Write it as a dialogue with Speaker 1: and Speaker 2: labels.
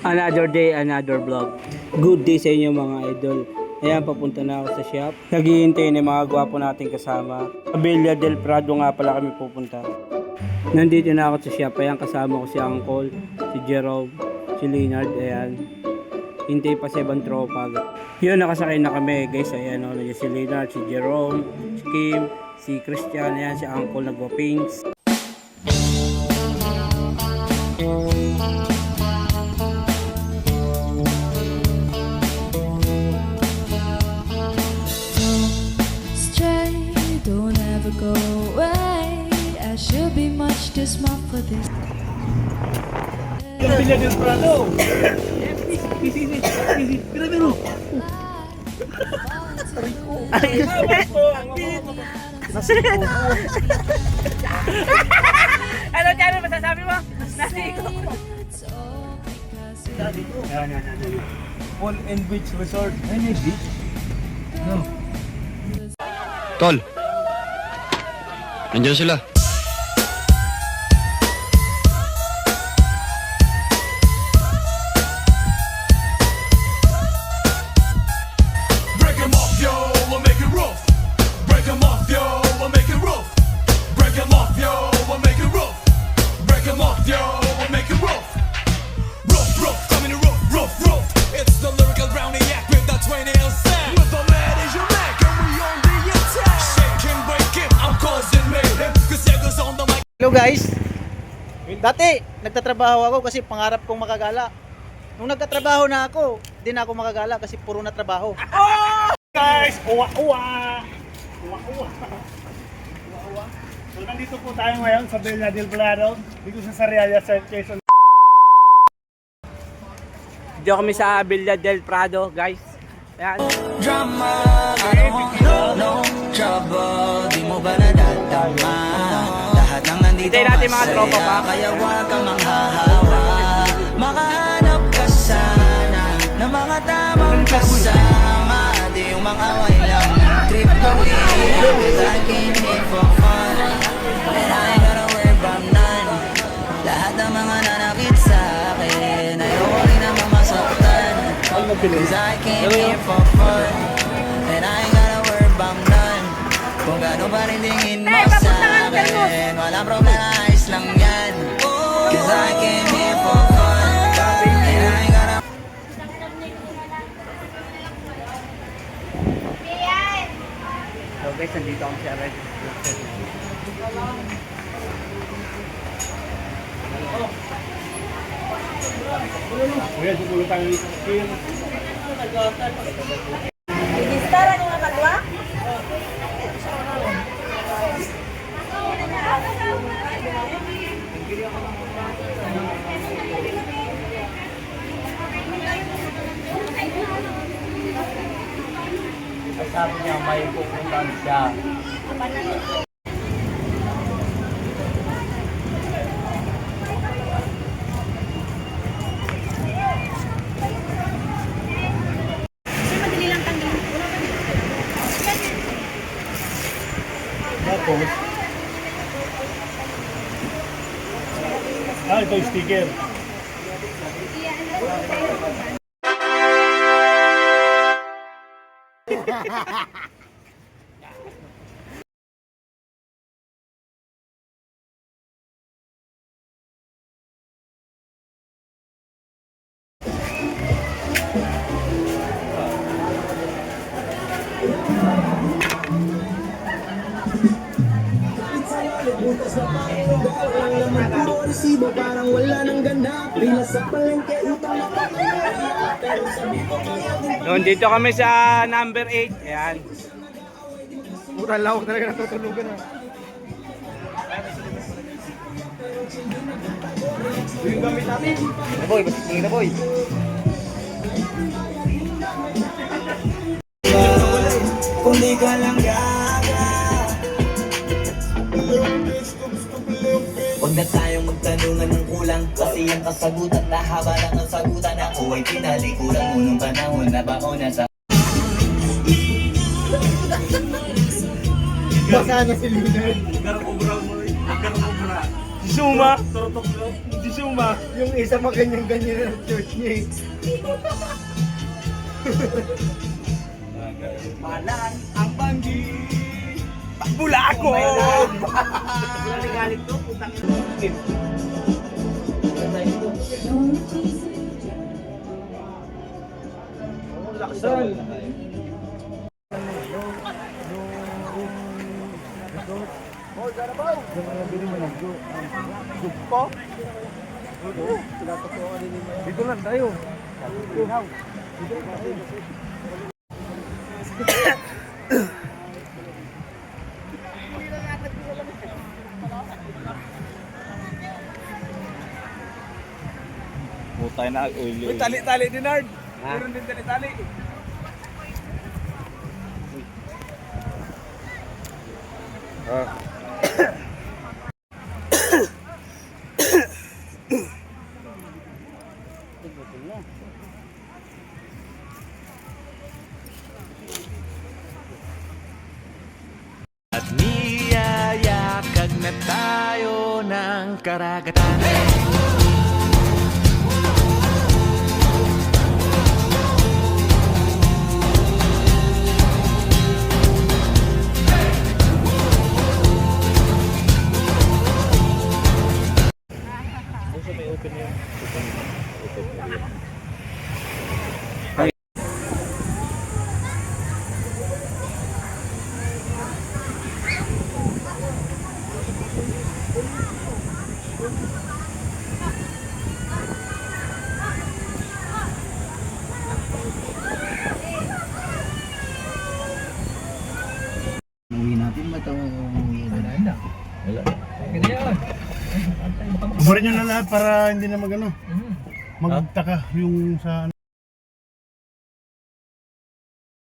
Speaker 1: Another day, another vlog. Good day sa inyo mga idol. Ayan, papunta na ako sa shop. Naghihintay na yung mga gwapo nating kasama. Sa Villa del Prado nga pala kami pupunta. Nandito na ako sa shop. Ayan, kasama ko si Uncle, si Jerome, si Leonard. Ayan. Hintay pa sa ibang tropa. Yun, nakasakay na kami guys. Ayan, si Leonard, si Jerome, si Kim, si Christian. Ayan, si Uncle nagwa-pinks.
Speaker 2: Go away. I should be much too smart for this.
Speaker 3: Villa del Prado. Pero.
Speaker 1: Ano dyan? Masasabi mo? Nasi ko.
Speaker 3: Paul and Beach Resort. Ay, may beach? No.
Speaker 4: Tol, nandiyan sila.
Speaker 5: Break 'em off, yo, we'll make it rough. Break 'em off, yo, we'll make it rough. Break 'em off, yo, we'll make it rough. Break 'em off, yo, we'll make it rough. Rough, rough, coming in rough, rough, rough. It's the lyrical brownie yak with that 20 L sound. With the mad as your neck, and we on the attack. Shake him, break him, I'm causing mayhem. Cause Ego's on the mic.
Speaker 3: Hello guys. Dati, nagtatrabaho ako kasi pangarap kong makagala. Nung nagtatrabaho na ako, di na ako makagala kasi puro na trabaho.
Speaker 6: Guys, uwa-uwa! Uwa-uwa! Uwa-uwa! So nandito po tayo ngayon sa Villa del Prado, dito sa Sariaya, sa Quezon.
Speaker 1: Dito kami sa Villa del Prado, guys. Ayan.
Speaker 7: Drama, I don't want no trouble. Di mo ba nadadama? Lahat ng nandito
Speaker 1: Hintayin natin mga tropa pa.
Speaker 7: Kaya huwag kang manghahawa. Makahanap ka sana ng mga tamang kasama. Di yung mga away lang trip gawin. Cause I came here for fun, and I ain't gotta worry about none. Lahat ng mga nanakit sa akin, ayoko rin naman masaktan. Cause I came here for fun, and I ain't gotta worry about none. Kung gano'n pa rin tingin mo sa akin, walang problema, ayos lang yan. Cause I came here for fun, and I ain't gotta.
Speaker 1: So guys, nandito kami sa Red.
Speaker 6: Kuya, siguro tayo dito.
Speaker 8: Registaran yung nakadwa?
Speaker 3: Sabi niya may pupuntahan siya.
Speaker 6: Tapos, ito yung sticker.
Speaker 1: Doon, dito kami sa number 8. Ayan.
Speaker 3: Pura lawak talaga natutulugan ah. Yung gamit natin. Na boy, tingin na boy.
Speaker 7: Kung di ka lang gaga, huwag na tayong magtanungan ng kulang. Kasi ang kasagutan na haba lang ang sagutan. Ako ay pinalikuran mo nung panahon na baona sa
Speaker 3: Baka na si Leonard.
Speaker 6: Garang obra mo rin. Garang obra.
Speaker 1: Zuma.
Speaker 6: Turutok mo.
Speaker 1: Zuma. Yung isa maganyan-ganyan ng church niya eh. Malan ang banggi. Bula ako! Wala galit to, putang ina. Laksan. Dito lang tayo.
Speaker 3: Putay na ulo.
Speaker 1: May tali-tali din, Nard. Meron din tali-tali.
Speaker 7: At niyayakag na tayo ng karagatan.
Speaker 6: Kumarin nyo na lahat para hindi na magtaka yung sa